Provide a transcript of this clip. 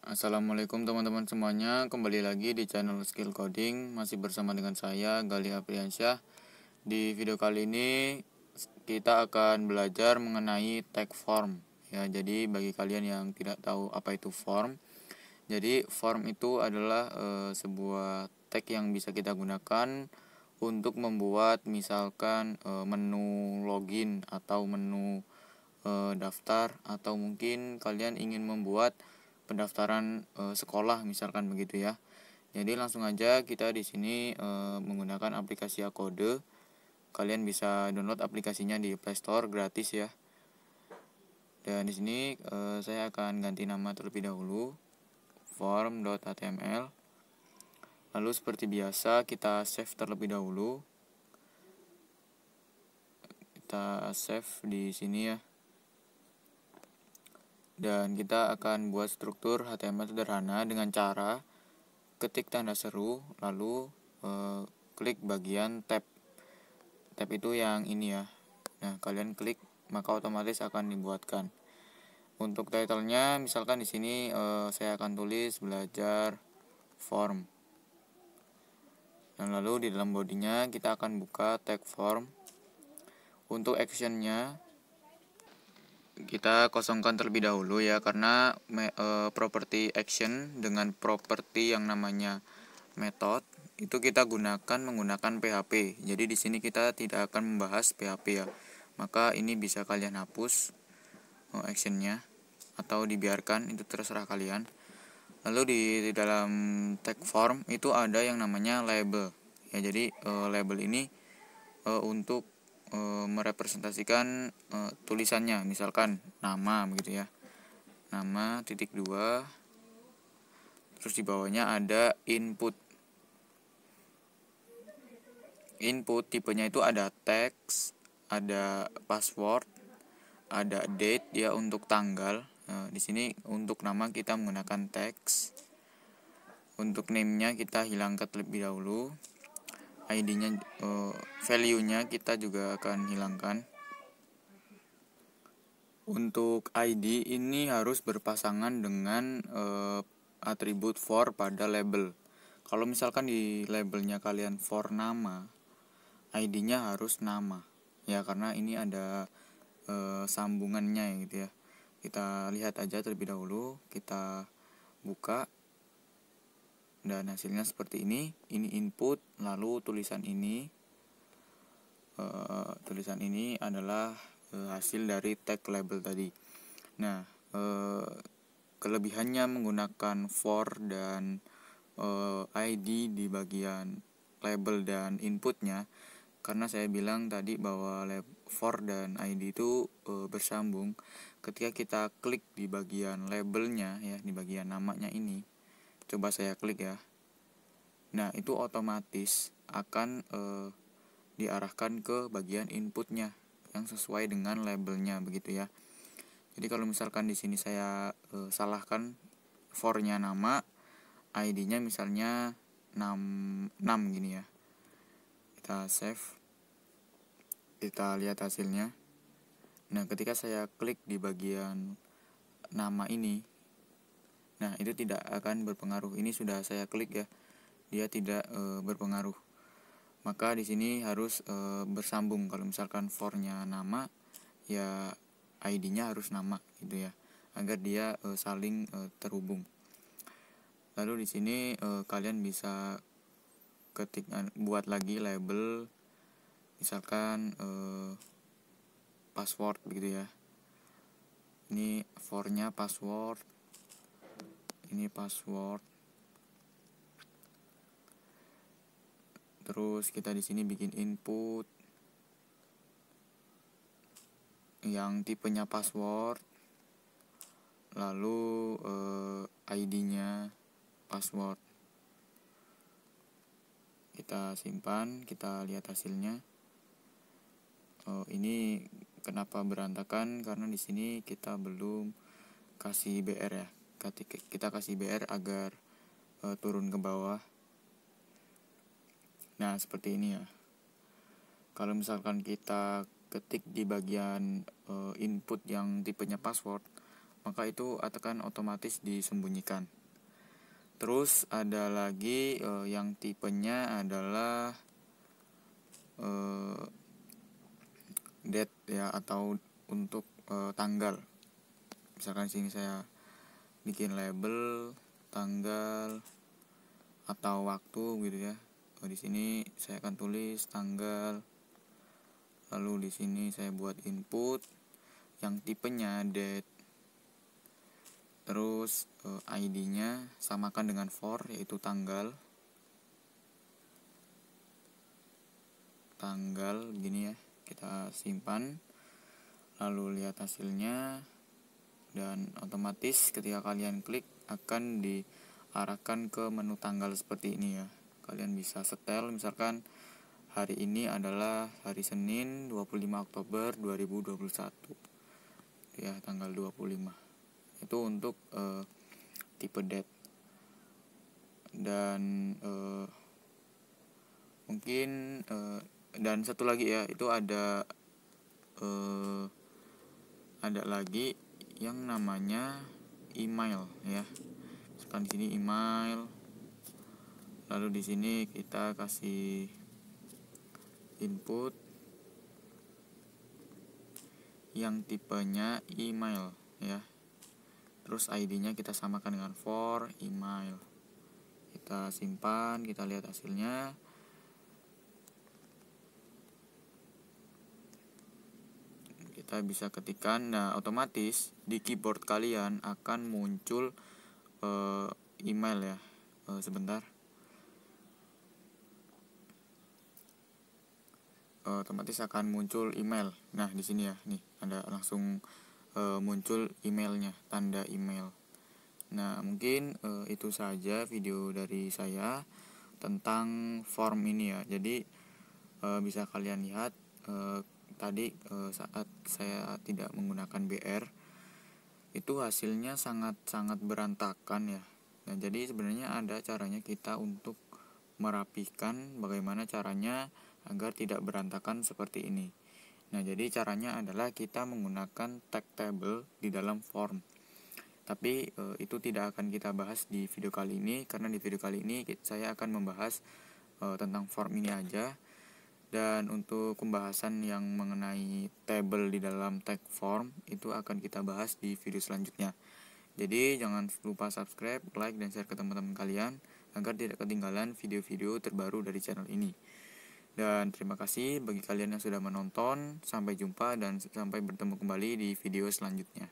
Assalamualaikum teman-teman semuanya, kembali lagi di channel Skill Coding. Masih bersama dengan saya Galih Apriansyah. Di video kali ini kita akan belajar mengenai tag form ya. Jadi bagi kalian yang tidak tahu apa itu form, jadi form itu adalah sebuah tag yang bisa kita gunakan untuk membuat misalkan menu login atau menu daftar, atau mungkin kalian ingin membuat pendaftaran sekolah misalkan begitu ya. Jadi langsung aja kita di sini menggunakan aplikasi Akode. Kalian bisa download aplikasinya di Play Store gratis ya. Dan di sini saya akan ganti nama terlebih dahulu, form.html. Lalu seperti biasa kita save terlebih dahulu. Kita save di sini ya. Dan kita akan buat struktur HTML sederhana dengan cara ketik tanda seru, lalu klik bagian tab. Tab itu yang ini ya. Nah, kalian klik maka otomatis akan dibuatkan. Untuk title-nya misalkan di sini saya akan tulis belajar form. Dan lalu di dalam bodinya kita akan buka tag form. Untuk action-nya kita kosongkan terlebih dahulu ya, karena properti action dengan properti yang namanya method itu kita gunakan menggunakan PHP. Jadi di sini kita tidak akan membahas PHP ya. Maka ini bisa kalian hapus actionnya atau dibiarkan, itu terserah kalian. Lalu di dalam tag form itu ada yang namanya label ya. Jadi label ini untuk merepresentasikan tulisannya, misalkan nama begitu ya, nama titik 2, terus di bawahnya ada input. Tipenya itu ada text, ada password, ada date ya untuk tanggal. Di sini untuk nama kita menggunakan text. Untuk name-nya kita hilangkan terlebih dahulu. ID-nya, value-nya kita juga akan hilangkan. Untuk ID ini harus berpasangan dengan atribut for pada label. Kalau misalkan di labelnya kalian for nama, ID-nya harus nama ya, karena ini ada sambungannya gitu ya. Kita lihat aja terlebih dahulu, kita buka dan hasilnya seperti ini. Ini input, lalu tulisan ini adalah hasil dari tag label tadi. Nah, kelebihannya menggunakan for dan ID di bagian label dan inputnya, karena saya bilang tadi bahwa for dan ID itu bersambung. Ketika kita klik di bagian labelnya ya, di bagian namanya ini, coba saya klik ya. Nah, itu otomatis akan diarahkan ke bagian inputnya yang sesuai dengan labelnya begitu ya. Jadi kalau misalkan di sini saya salahkan, for-nya nama, ID-nya misalnya 6 gini ya. Kita save. Kita lihat hasilnya. Nah, ketika saya klik di bagian nama ini, nah itu tidak akan berpengaruh. Ini sudah saya klik ya. Dia tidak berpengaruh. Maka di sini harus bersambung. Kalau misalkan for-nya nama, ya ID-nya harus nama gitu ya, agar dia saling terhubung. Lalu di sini kalian bisa buat lagi label, misalkan password begitu ya. Ini for-nya password, ini password. Terus kita di sini bikin input yang tipenya password, lalu ID-nya password. Kita simpan, kita lihat hasilnya. Ini kenapa berantakan, karena di sini kita belum kasih BR ya. Kita kasih BR agar turun ke bawah. Nah, seperti ini ya. Kalau misalkan kita ketik di bagian input yang tipenya password, maka itu akan otomatis disembunyikan. Terus ada lagi yang tipenya adalah date ya, atau untuk tanggal. Misalkan sini saya bikin label tanggal atau waktu gitu ya. Di sini saya akan tulis tanggal. Lalu di sini saya buat input yang tipenya date. Terus ID-nya samakan dengan for, yaitu tanggal. Tanggal begini ya. Kita simpan. Lalu lihat hasilnya. Dan otomatis ketika kalian klik akan diarahkan ke menu tanggal seperti ini ya. Kalian bisa setel, misalkan hari ini adalah hari Senin 25 Oktober 2021 ya, tanggal 25. Itu untuk tipe date. Dan mungkin dan satu lagi ya, itu ada lagi yang namanya email ya. Misalkan di sini email. Lalu di sini kita kasih input yang tipenya email ya. Terus ID-nya kita samakan dengan for email. Kita simpan, kita lihat hasilnya. Kita bisa ketikkan. Nah, otomatis di keyboard kalian akan muncul email ya. Sebentar. Otomatis akan muncul email. Nah, di sini ya, nih ada langsung muncul emailnya, tanda email. Nah, mungkin itu saja video dari saya tentang form ini ya. Jadi bisa kalian lihat tadi saat saya tidak menggunakan BR, itu hasilnya sangat berantakan ya. Nah, jadi sebenarnya ada caranya kita untuk merapikan, bagaimana caranya agar tidak berantakan seperti ini. Nah, jadi caranya adalah kita menggunakan tag table di dalam form. Tapi itu tidak akan kita bahas di video kali ini, karena di video kali ini saya akan membahas tentang form ini aja. Dan untuk pembahasan yang mengenai table di dalam tag form itu akan kita bahas di video selanjutnya. Jadi jangan lupa subscribe, like, dan share ke teman-teman kalian agar tidak ketinggalan video-video terbaru dari channel ini. Dan terima kasih bagi kalian yang sudah menonton. Sampai jumpa dan sampai bertemu kembali di video selanjutnya.